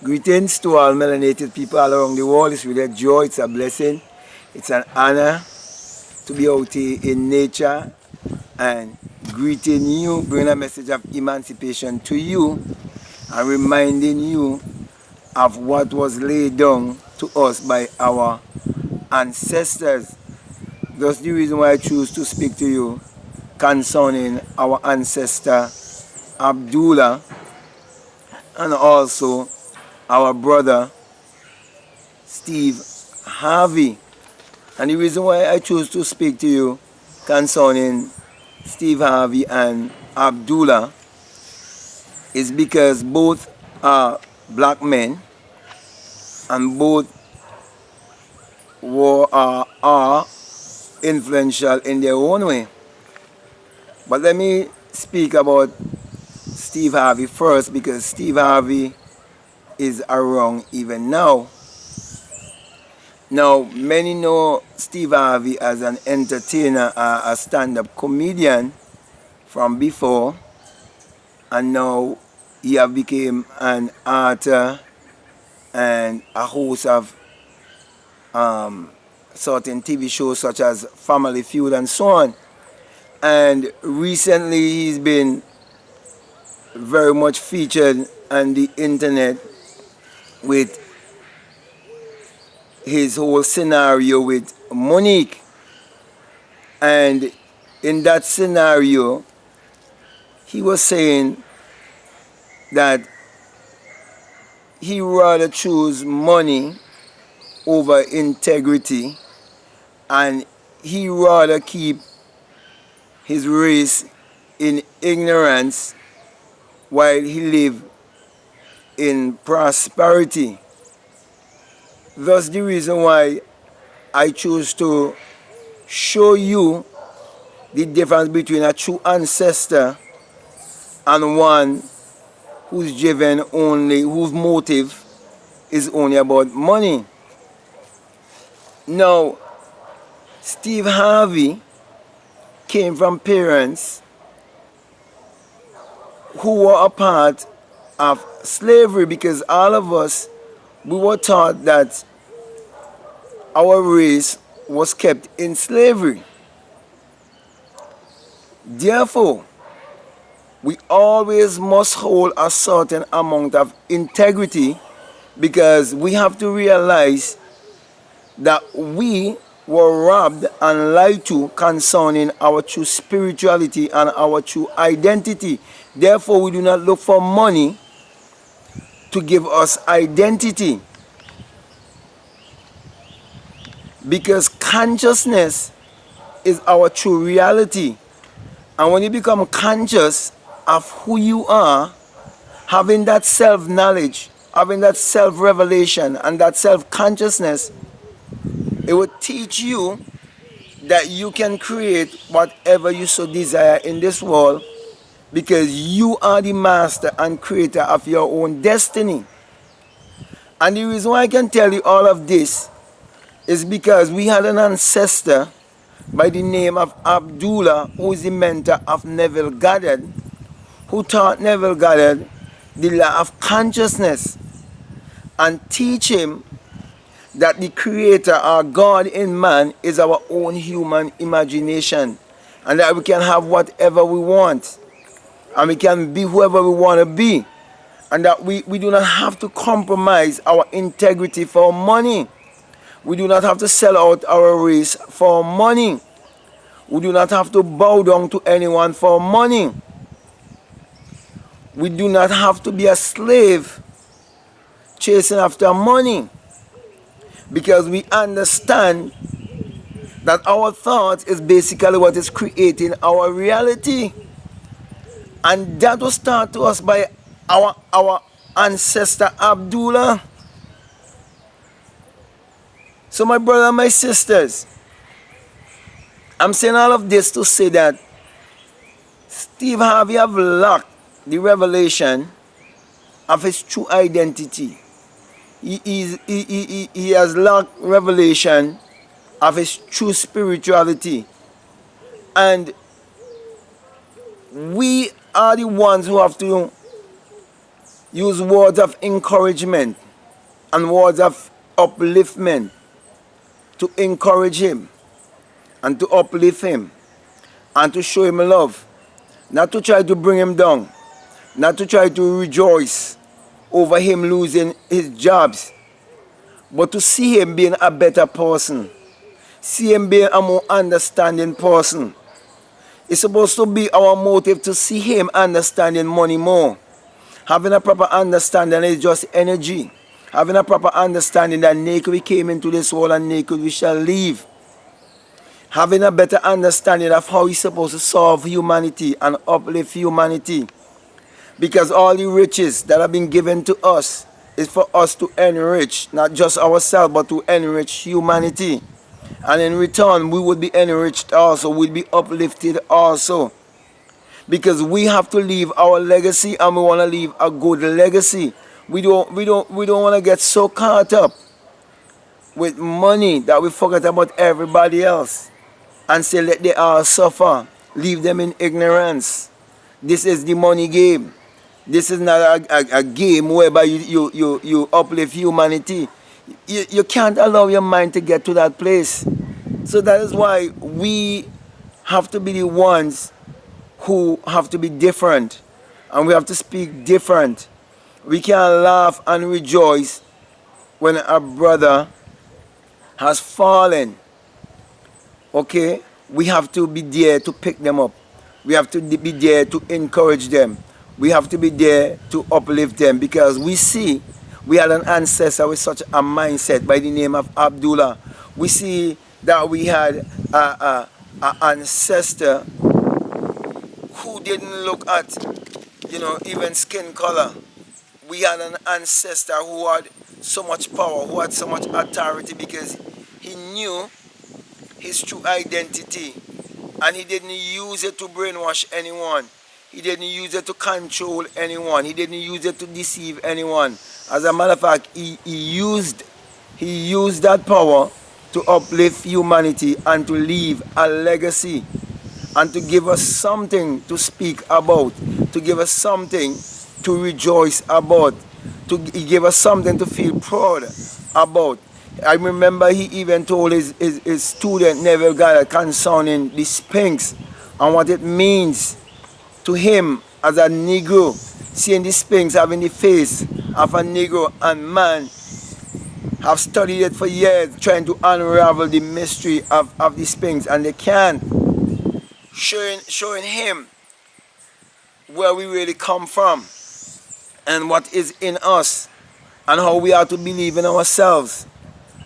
Greetings to all melanated people all around the world. It's really a joy, it's a blessing, it's an honor to be out here in nature and greeting you, bringing a message of emancipation to you and reminding you of what was laid down to us by our ancestors. That's the reason why I choose to speak to you concerning our ancestor Abdullah and also our brother Steve Harvey. And the reason why I choose to speak to you concerning Steve Harvey and Abdullah is because both are black men and both are influential in their own way. But let me speak about Steve Harvey first, because Steve Harvey is around even now. Now, many know Steve Harvey as an entertainer, a stand-up comedian from before, and now he have become an author and a host of certain TV shows such as Family Feud and so on. And recently he's been very much featured on the internet with his whole scenario with Monique. And in that scenario, he was saying that he rather choose money over integrity, and he rather keep his race in ignorance while he live in prosperity. That's the reason why I choose to show you the difference between a true ancestor and one whose motive is only about money. Now, Steve Harvey came from parents who were a part of slavery, because all of us, we were taught that our race was kept in slavery. Therefore, we always must hold a certain amount of integrity, because we have to realize that we were robbed and lied to concerning our true spirituality and our true identity. Therefore, we do not look for money to give us identity, because consciousness is our true reality. And when you become conscious of who you are, having that self-knowledge, having that self-revelation and that self-consciousness, it will teach you that you can create whatever you so desire in this world, because you are the master and creator of your own destiny. And the reason why I can tell you all of this is because we had an ancestor by the name of Abdullah, who is the mentor of Neville Goddard, who taught Neville Goddard the law of consciousness and teach him that the creator, our God in man, is our own human imagination, and that we can have whatever we want, and we can be whoever we want to be, and that we do not have to compromise our integrity for money. We do not have to sell out our race for money. We do not have to bow down to anyone for money. We do not have to be a slave chasing after money, because we understand that our thought is basically what is creating our reality. And that was taught to us by our ancestor Abdullah. So my brother and my sisters, I'm saying all of this to say that Steve Harvey have lacked the revelation of his true identity. He has lacked revelation of his true spirituality. And we are the ones who have to Use words of encouragement and words of upliftment to encourage him and to uplift him and to show him love. Not to try to bring him down. Not to try to rejoice over him losing his jobs. But to see him being a better person. See him being a more understanding person. It's supposed to be our motive to see him understanding money more. Having a proper understanding is just energy. Having a proper understanding that naked we came into this world and naked we shall leave. Having a better understanding of how he's supposed to solve humanity and uplift humanity. Because all the riches that have been given to us is for us to enrich, not just ourselves, but to enrich humanity. And in return, we would be enriched also, we'll be uplifted also. Because we have to leave our legacy and we want to leave a good legacy. We don't want to get so caught up with money that we forget about everybody else and say let they all suffer, leave them in ignorance. This is the money game. This is not a game whereby you uplift humanity. You can't allow your mind to get to that place. So that is why we have to be the ones who have to be different. And we have to speak different. We can laugh and rejoice when a brother has fallen. Okay? We have to be there to pick them up. We have to be there to encourage them. We have to be there to uplift them, because we see we had an ancestor with such a mindset by the name of Abdullah. We see that we had an ancestor who didn't look at, even skin color. We had an ancestor who had so much power, who had so much authority, because he knew his true identity and he didn't use it to brainwash anyone. He didn't use it to control anyone. He didn't use it to deceive anyone. As a matter of fact, he used that power to uplift humanity and to leave a legacy and to give us something to speak about, to give us something to rejoice about, to give us something to feel proud about. I remember he even told his student Neville Goddard concerning the Sphinx and what it means to him as a Negro, seeing the Sphinx having the face of a Negro, and man have studied it for years trying to unravel the mystery of the Sphinx, and they can't. Showing him where we really come from and what is in us and how we are to believe in ourselves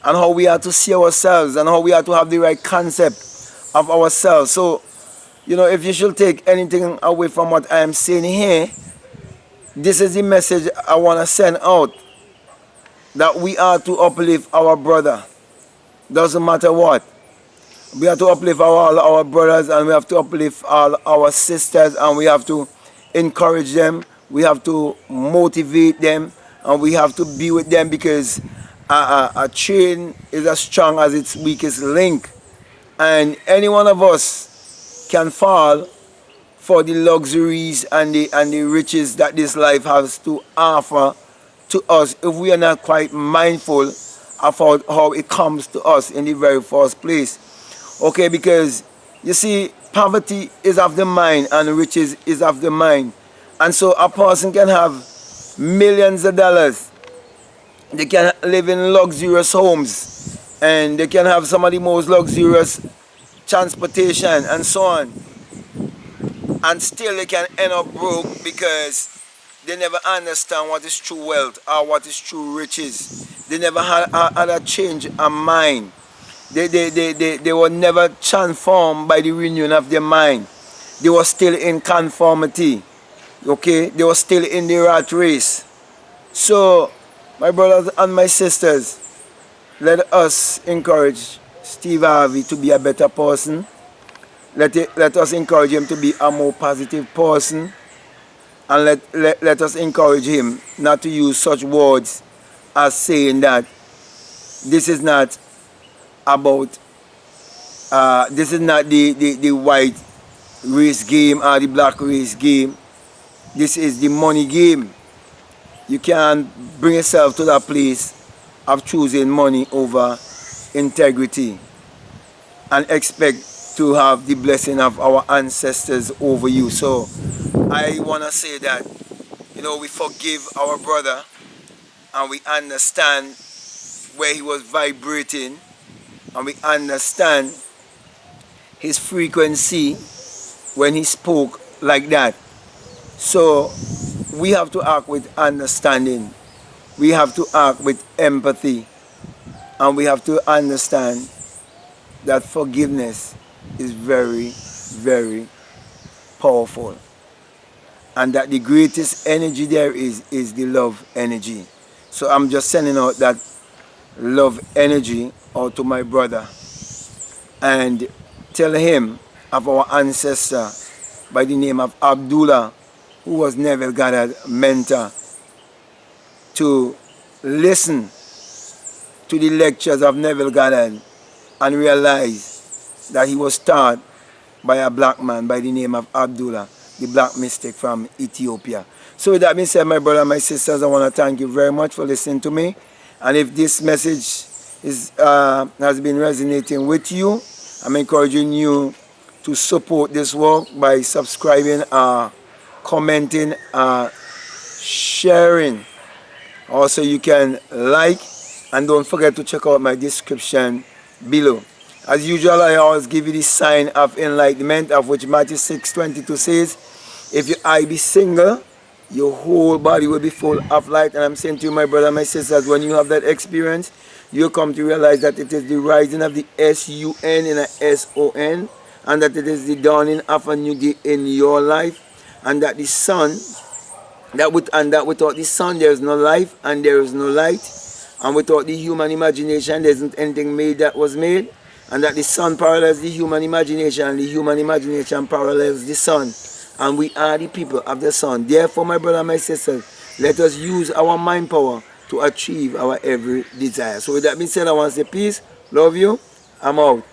and how we are to see ourselves and how we are to have the right concept of ourselves. So, if you should take anything away from what I am saying here, this is the message I want to send out, that we are to uplift our brother. Doesn't matter what. We have to uplift all our brothers, and we have to uplift all our sisters, and we have to encourage them. We have to motivate them, and we have to be with them, because a chain is as strong as its weakest link. And any one of us can fall for the luxuries and the riches that this life has to offer to us if we are not quite mindful of how it comes to us in the very first place. Okay, because you see, poverty is of the mind and riches is of the mind. And so a person can have millions of dollars. They can live in luxurious homes, and they can have some of the most luxurious transportation and so on. And still they can end up broke because they never understand what is true wealth or what is true riches. They never had a change of mind. They were never transformed by the renewing of their mind. They were still in conformity. Okay? They were still in the rat race. So, my brothers and my sisters, let us encourage Steve Harvey to be a better person. Let us encourage him to be a more positive person. And let us encourage him not to use such words as saying that this is not about, this is not the white race game or the black race game. This is the money game. You can't bring yourself to that place of choosing money over integrity and expect to have the blessing of our ancestors over you. So I want to say that, we forgive our brother and we understand where he was vibrating and we understand his frequency when he spoke like that. So we have to act with understanding. We have to act with empathy. And we have to understand that forgiveness is very, very powerful. And that the greatest energy there is the love energy. So I'm just sending out that love energy out to my brother and tell him of our ancestor by the name of Abdullah, who was Neville Goddard mentor, to listen to the lectures of Neville Goddard and realize that he was taught by a black man by the name of Abdullah, the black mystic from Ethiopia. So with that being said, my brother and my sisters, I want to thank you very much for listening to me. And if this message has been resonating with you, I'm encouraging you to support this work by subscribing, commenting, sharing. Also, you can like, and don't forget to check out my description below. As usual, I always give you the sign of enlightenment, of which Matthew 6:22 says, if your eye be single, your whole body will be full of light. And I'm saying to you, my brother, my sisters, when you have that experience, you come to realize that it is the rising of the S-U-N in a S-O-N, and that it is the dawning of a new day in your life, and that the sun, that without the sun there is no life and there is no light, and without the human imagination there isn't anything made that was made, and that the sun parallels the human imagination and the human imagination parallels the sun, and we are the people of the sun. Therefore, my brother and my sisters, let us use our mind power to achieve our every desire. So with that being said, I want to say peace, love you, I'm out.